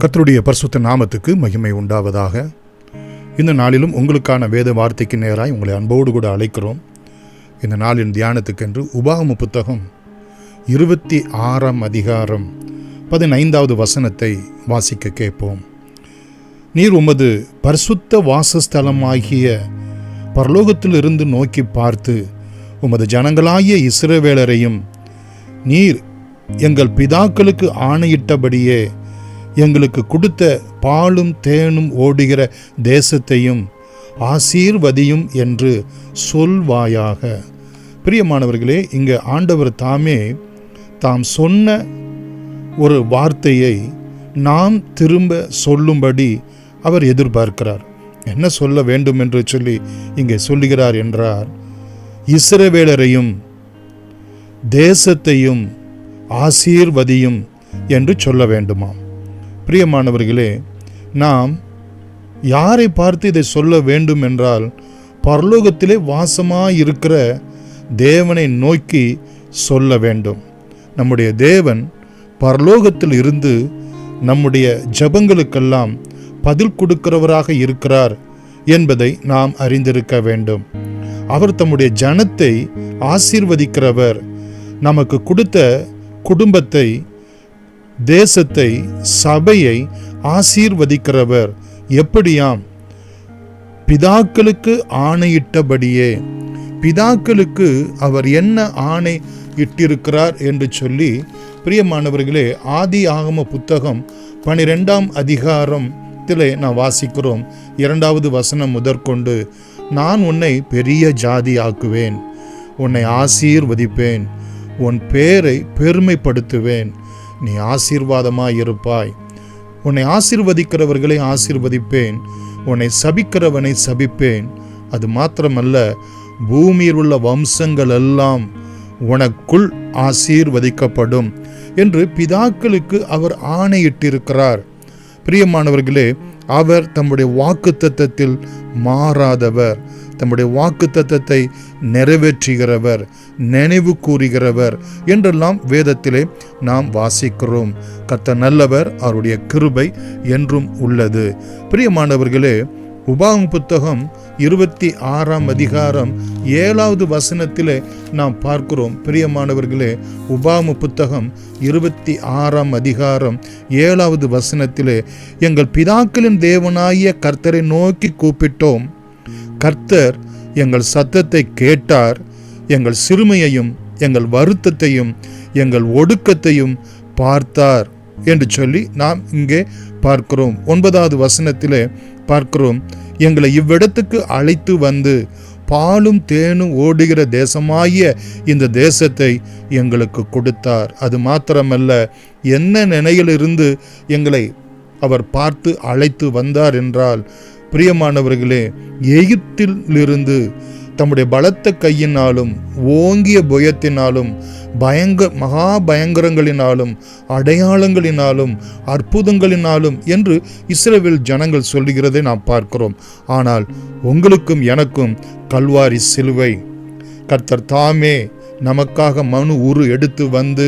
கர்த்தருடைய பரிசுத்த நாமத்துக்கு மகிமை உண்டாவதாக. இந்த நாளிலும் உங்களுக்கான வேத வார்த்தைக்கு நேராய் உங்களை அன்போடு கூட அழைக்கிறோம். இந்த நாளின் தியானத்துக்கென்று உபாகம புத்தகம் 26ஆம் அதிகாரம் 15வது வசனத்தை வாசிக்க கேட்போம். நீர் உமது பரிசுத்த வாசஸ்தலமாகிய பரலோகத்திலிருந்து நோக்கி பார்த்து உமது ஜனங்களாகிய இஸ்ரவேலரையும் நீர் எங்கள் பிதாக்களுக்கு ஆணையிட்டபடியே எங்களுக்கு கொடுத்த பாலும் தேனும் ஓடுகிற தேசத்தையும் ஆசீர்வதியும் என்று சொல்வாயாக. பிரியமானவர்களே, இங்கே ஆண்டவர் தாமே தாம் சொன்ன ஒரு வார்த்தையை நாம் திரும்ப சொல்லும்படி அவர் எதிர்பார்க்கிறார். என்ன சொல்ல வேண்டும் என்று சொல்லி இங்கே சொல்லுகிறார் என்றார், இஸ்ரவேலரையும் தேசத்தையும் ஆசீர்வதியும் என்று சொல்ல வேண்டுமாம். பிரியமானவர்களே, நாம் யாரை பார்த்து இதை சொல்ல வேண்டும் என்றால், பரலோகத்திலே வாசமாயிருக்கிற தேவனை நோக்கி சொல்ல வேண்டும். நம்முடைய தேவன் பரலோகத்தில் இருந்து நம்முடைய ஜெபங்களுக்கெல்லாம் பதில் கொடுக்கிறவராக இருக்கிறார் என்பதை நாம் அறிந்திருக்க வேண்டும். அவர் தம்முடைய ஜனத்தை ஆசீர்வதிக்கிறவர். நமக்கு கொடுத்த குடும்பத்தை, தேசத்தை, சபையை ஆசீர்வதிக்கிறவர். எப்படியாம்? பிதாக்களுக்கு ஆணையிட்டபடியே. பிதாக்களுக்கு அவர் என்ன ஆணை இட்டிருக்கிறார் என்று சொல்லி, பிரியமானவர்களே, ஆதி ஆகம புத்தகம் 12ஆம் அதிகாரத்திலே நான் வாசிக்கிறோம். 2வது வசனம் முதற்கொண்டு, நான் உன்னை பெரிய ஜாதி ஆக்குவேன், உன்னை ஆசீர்வதிப்பேன், உன் பேரை பெருமைப்படுத்துவேன், நீ ஆசீர்வாதமாய் இருப்பாய், உன்னை ஆசீர்வதிக்கிறவர்களை ஆசீர்வதிப்பேன், உன்னை சபிக்கிறவனை சபிப்பேன், அது மாத்திரமல்ல, பூமியில் உள்ள வம்சங்கள் எல்லாம் உனக்குள் ஆசீர்வதிக்கப்படும் என்று பிதாக்களுக்கு அவர் ஆணையிட்டிருக்கிறார். பிரியமானவர்களே, அவர் தம்முடைய வாக்குத்தத்தத்தில் மாறாதவர், தம்முடைய வாக்குத்தத்தத்தை நிறைவேற்றுகிறவர், நினைவு கூறுகிறவர் என்றெல்லாம் வேதத்திலே நாம் வாசிக்கிறோம். கர்த்தர் நல்லவர், அவருடைய கிருபை என்றும் உள்ளது. பிரியமானவர்களே, உபாகம புத்தகம் 26ஆம் அதிகாரம் 7வது வசனத்திலே நாம் பார்க்கிறோம். பிரியமானவர்களே, உபாகம புத்தகம் 26ஆம் அதிகாரம் 7வது வசனத்திலே, எங்கள் பிதாக்களின் தேவனாகிய கர்த்தரை நோக்கி கூப்பிட்டோம், கர்த்தர் எங்கள் சத்தத்தை கேட்டார், எங்கள் சிறுமையையும் எங்கள் வருத்தத்தையும் எங்கள் ஒடுக்கத்தையும் பார்த்தார் என்று சொல்லி நாம் இங்கே பார்க்கிறோம். 9வது வசனத்திலே பார்க்கிறோம், எங்களை இவ்விடத்துக்கு அழைத்து வந்து பாலும் தேனும் ஓடுகிற தேசமாகிய இந்த தேசத்தை எங்களுக்கு கொடுத்தார். அது மாத்திரமல்ல, என்ன நிலையிலிருந்து எங்களை அவர் பார்த்து அழைத்து வந்தார் என்றால், பிரியமானவர்களே, எகிப்திலிருந்து தம்முடைய பலத்த கையினாலும் ஓங்கிய புயத்தினாலும் மகா பயங்கரங்களினாலும் அடையாளங்களினாலும் அற்புதங்களினாலும் என்று இஸ்ரவேல் ஜனங்கள் சொல்லுகிறதை நாம் பார்க்கிறோம். ஆனால் உங்களுக்கும் எனக்கும் கல்வாரி சிலுவை. கர்த்தர் தாமே நமக்காக மனு உரு எடுத்து வந்து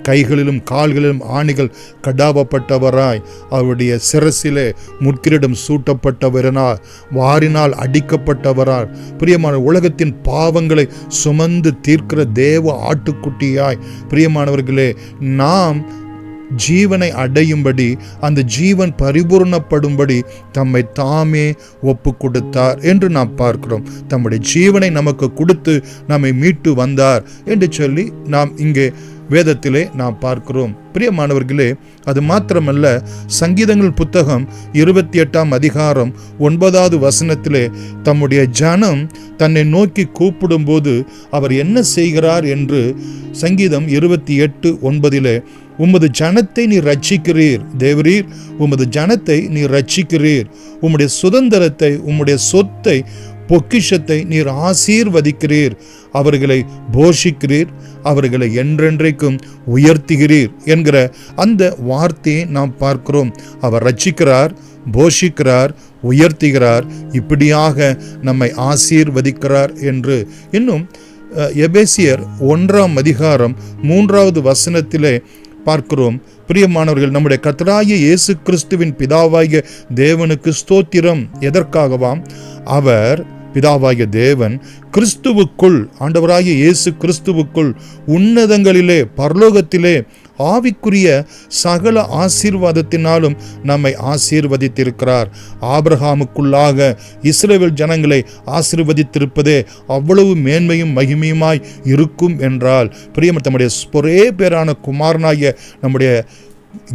கைகளிலும் கால்களிலும் ஆணிகள் கடாவப்பட்டவராய், அவருடைய சிரசிலே முட்கிரீடம் சூட்டப்பட்டவராய், வாரினால் அடிக்கப்பட்டவராய், பிரியமான உலகத்தின் பாவங்களை சுமந்து தீர்க்கிற தேவ ஆட்டுக்குட்டியாய், பிரியமானவர்களே, நாம் ஜீவனை அடையும்படி, அந்த ஜீவன் பரிபூர்ணப்படும்படி தம்மை தாமே ஒப்பு கொடுத்தார் என்று நாம் பார்க்கிறோம். தம்முடைய ஜீவனை நமக்கு கொடுத்து நம்மை மீட்டு வந்தார் என்று சொல்லி நாம் இங்கே வேதத்திலே நாம் பார்க்கிறோம். பிரியமானவர்களே, அது மாத்திரமல்ல, சங்கீதங்கள் புத்தகம் 28ஆம் அதிகாரம் 9வது வசனத்திலே, தம்முடைய ஜனம் தன்னை நோக்கி கூப்பிடும்போது அவர் என்ன செய்கிறார் என்று சங்கீதம் 28:9, உமது ஜனத்தை நீ ரட்சிக்கிறீர், தேவரீர் உமது ஜனத்தை நீ ரட்சிக்கிறீர், உம்முடைய சுதந்திரத்தை, உம்முடைய சொத்தை, பொக்கிஷத்தை நீர் ஆசீர்வதிக்கிறீர், அவர்களை போஷிக்கிறீர், அவர்களை என்றென்றைக்கும் உயர்த்துகிறீர் என்கிற அந்த வார்த்தையை நாம் பார்க்கிறோம். அவர் ரட்சிக்கிறார், போஷிக்கிறார், உயர்த்துகிறார், இப்படியாக நம்மை ஆசீர்வதிக்கிறார் என்று. இன்னும் எபேசியர் 1ஆம் அதிகாரம் 3வது வசனத்திலே பார்க்கிறோம். பிரியமானவர்கள், நம்முடைய கர்த்தராகிய இயேசு கிறிஸ்துவின் பிதாவாகிய தேவனுக்கு ஸ்தோத்திரம். எதற்காகவாம்? அவர் பிதாவாகிய தேவன் கிறிஸ்துவுக்குள், ஆண்டவராகிய இயேசு கிறிஸ்துவுக்குள் உன்னதங்களிலே பரலோகத்திலே ஆவிக்குரிய சகல ஆசீர்வாதத்தினாலும் நம்மை ஆசீர்வதித்திருக்கிறார். ஆபிரகாமுக்குள்ளாக இஸ்ரவேல் ஜனங்களை ஆசீர்வதித்திருப்பதே அவ்வளவு மேன்மையும் மகிமையுமாய் இருக்கும் என்றால், தம்முடைய ஒரே பேரான குமாரனாகிய நம்முடைய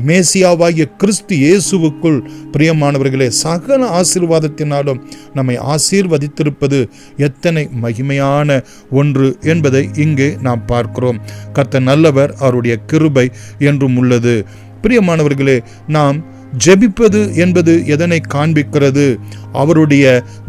மேசியாவாகிய கிறிஸ்து இயேசுவுக்குள் பிரியமானவர்களே சகல ஆசீர்வாதத்தினாலும் நம்மை ஆசீர்வதித்திருப்பது எத்தனை மகிமையான ஒன்று என்பதை இங்கே நாம் பார்க்கிறோம். கர்த்தர் நல்லவர், அவருடைய கிருபை என்றும் உள்ளது. பிரியமானவர்களே, நாம் ஜெபிப்பது என்பது எதனை காண்பிக்கிறது? அவருடைய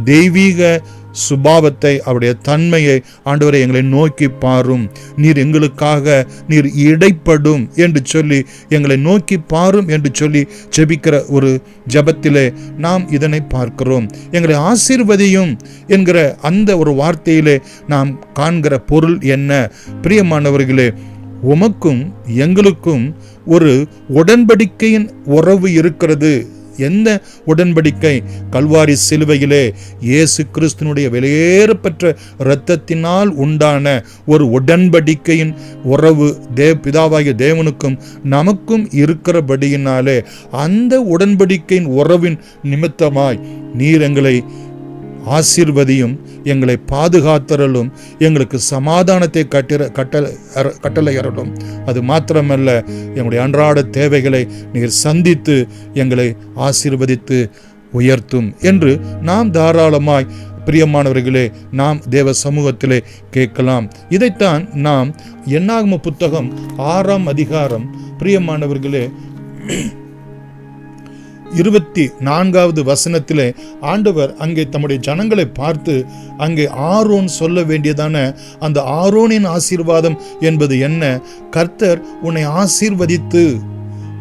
தெய்வீக சுபாவத்தை, அவருடைய தன்மையை. ஆண்டவரை, எங்களை நோக்கி பாரும், நீர் எங்களுக்காக நீர் இடைப்படும் என்று சொல்லி, எங்களை நோக்கி பாரும் என்று சொல்லி ஜெபிக்கிற ஒரு ஜெபத்திலே நாம் இதனை பார்க்கிறோம். எங்களை ஆசீர்வதியும் என்கிற அந்த ஒரு வார்த்தையிலே நாம் காண்கிற பொருள் என்ன? பிரியமானவர்களே, உமக்கும் எங்களுக்கும் ஒரு உடன்படிக்கையின் உறவு இருக்கிறது. எந்த உடன்படிக்கை? கல்வாரி சிலுவையிலே இயேசு கிறிஸ்துனுடைய வெளியேறப்பெற்ற இரத்தத்தினால் உண்டான ஒரு உடன்படிக்கையின் உறவு பிதாவாகிய தேவனுக்கும் நமக்கும் இருக்கிறபடியினாலே, அந்த உடன்படிக்கையின் உறவின் நிமித்தமாய் நீர் எங்களை ஆசீர்வதியும், எங்களை பாதுகாத்தரலும், எங்களுக்கு சமாதானத்தை கட்டளையறலும். அது மாத்திரமல்ல, எங்களுடைய அன்றாட தேவைகளை நீர் சந்தித்து எங்களை ஆசீர்வதித்து உயர்த்தும் என்று நாம் தாராளமாய் பிரியமானவர்களே நாம் தேவ சமூகத்திலே கேட்கலாம். இதைத்தான் நாம் என்னாகம புத்தகம் 6ஆம் அதிகாரம் பிரியமானவர்களே 24வது வசனத்திலே ஆண்டவர் அங்கே தம்முடைய ஜனங்களை பார்த்து, அங்கே ஆரோன் சொல்ல வேண்டியதான அந்த ஆரோனின் ஆசீர்வாதம் என்பது என்ன? கர்த்தர் உன்னை ஆசீர்வதித்து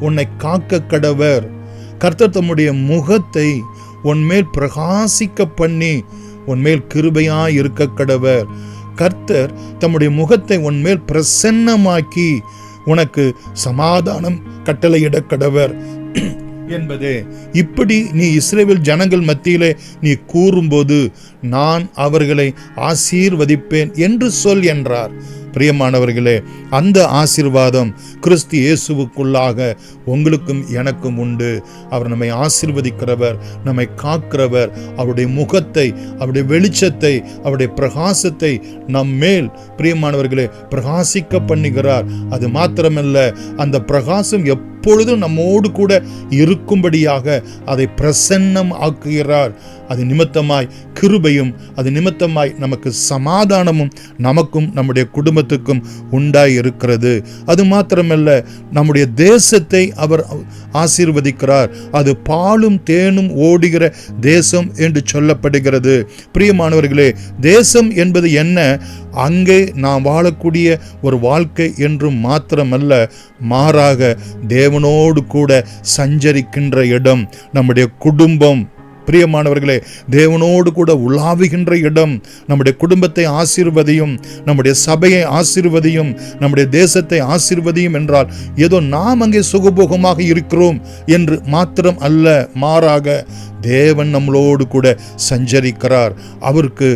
உன்னை காக்க கடவர். கர்த்தர் தம்முடைய முகத்தை உன்மேல் பிரகாசிக்க பண்ணி உன்மேல் கிருபையாய் இருக்க கடவர். கர்த்தர் தம்முடைய முகத்தை உன்மேல் பிரசன்னமாக்கி உனக்கு சமாதானம் கட்டளையிட கடவர் என்பதே. இப்படி நீ இஸ்ரவேல் ஜனங்கள் மத்தியிலே நீ கூறும்போது நான் அவர்களை ஆசீர்வதிப்பேன் என்று சொல் என்றார். பிரியமானவர்களே, அந்த ஆசீர்வாதம் கிறிஸ்து இயேசுவுக்குள்ளாக உங்களுக்கும் எனக்கும் உண்டு. அவர் நம்மை ஆசீர்வதிக்கிறவர், நம்மை காக்கிறவர். அவருடைய முகத்தை, அவருடைய வெளிச்சத்தை, அவருடைய பிரகாசத்தை நம்மேல் பிரியமானவர்களே பிரகாசிக்க பண்ணுகிறார். அது மாத்திரமல்ல, அந்த பிரகாசம் எப்பொழுதும் நம்மோடு கூட இருக்கும்படியாக அதை பிரசன்னம் ஆக்குகிறார். அது நிமித்தமாய் கிருபையும், அது நிமித்தமாய் நமக்கு சமாதானமும் நமக்கும் நம்முடைய குடும்பத்துக்கும் உண்டாய் இருக்கிறது. அது மாத்திரமல்ல, நம்முடைய தேசத்தை அவர் ஆசீர்வதிக்கிறார். அது பாலும் தேனும் ஓடுகிற தேசம் என்று சொல்லப்படுகிறது. பிரியமானவர்களே, தேசம் என்பது என்ன? அங்கே நாம் வாழக்கூடிய ஒரு வாழ்க்கை என்றும் மாத்திரமல்ல, மாறாக தேவனோடு கூட சஞ்சரிக்கின்ற இடம் நம்முடைய குடும்பம். பிரியமானவர்களே, தேவனோடு கூட உலாவுகின்ற இடம். நம்முடைய குடும்பத்தை ஆசீர்வதியும், நம்முடைய சபையை ஆசீர்வதியும், நம்முடைய தேசத்தை ஆசீர்வதியும் என்றால் ஏதோ நாம் அங்கே சுகபோகமாக இருக்கிறோம் என்று மாத்திரம் அல்ல, மாறாக தேவன் நம்மளோடு கூட சஞ்சரிக்கிறார். அவருக்கு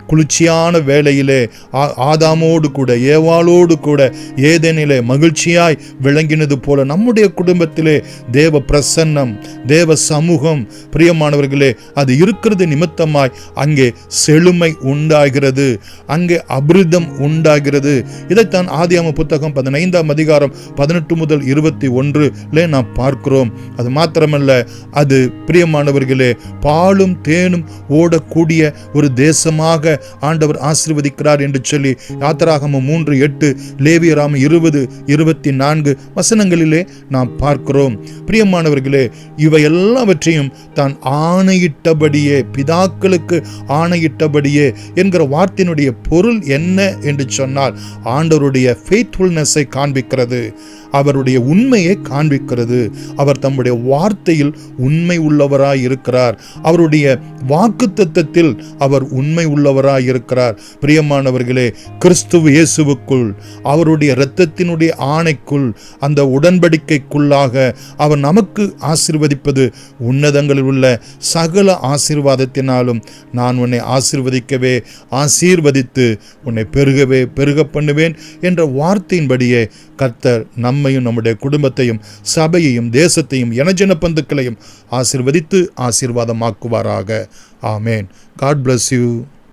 குளிர்ச்சியான வேளையிலே ஆதாமோடு கூட ஏவாளோடு கூட ஏதேனிலே மகிழ்ச்சியாய் விளங்கினது போல நம்முடைய குடும்பத்திலே தேவ பிரசன்னம், தேவ சமூகம் பிரியமானவர்களே அது இருக்கிறது நிமித்தமாய் அங்கே செழுமை உண்டாகிறது, அங்கே அபிருதம் உண்டாகிறது. இதைத்தான் ஆதியாகம புத்தகம் 15ஆம் அதிகாரம் 18 முதல் 21 நாம் பார்க்கிறோம். அது மாத்திரமல்ல, அது பிரியமானவர்களே பாலும் தேனும் ஓடக்கூடிய ஒரு தேசமாக ஆண்டவர் ஆசீர்வதிக்கிறார் என்று சொல்லி யாத்திராகமம் 3:8, லேவியராகமம் 20:24 வசனங்களிலே நாம் பார்க்கிறோம். பிரியமானவர்களே, இவை எல்லாவற்றையும் தான் ஆணையிட்டபடியே, பிதாக்களுக்கு ஆணையிட்டபடியே என்கிற வார்த்தையினுடைய பொருள் என்ன என்று சொன்னால் ஆண்டவருடைய ஃபெய்த்ஃபுல்னஸை காண்பிக்கிறது. அவருடைய உண்மையை காண்பிக்கிறது. அவர் தம்முடைய வார்த்தையில் உண்மை உள்ளவராய் இருக்கிறார். அவருடைய வாக்குத்தத்தத்தில் அவர் உண்மை உள்ளவராய் இருக்கிறார். பிரியமானவர்களே, கிறிஸ்துவ இயேசுவுக்குள், அவருடைய இரத்தத்தினுடைய ஆணைக்குள், அந்த உடன்படிக்கைக்குள்ளாக அவர் நமக்கு ஆசீர்வதிப்பது உன்னதங்களில் உள்ள சகல ஆசீர்வாதத்தினாலும் நான் உன்னை ஆசீர்வதிக்கவே ஆசீர்வதித்து உன்னை பெருகவே பெருக பண்ணுவேன் என்ற வார்த்தையின்படியே கர்த்தர் நம்மையும் நம்முடைய குடும்பத்தையும் சபையையும் தேசத்தையும் இனஜன பந்துக்களையும் ஆசீர்வதித்து ஆசீர்வாதமாக்குவாராக. ஆமேன். God bless you.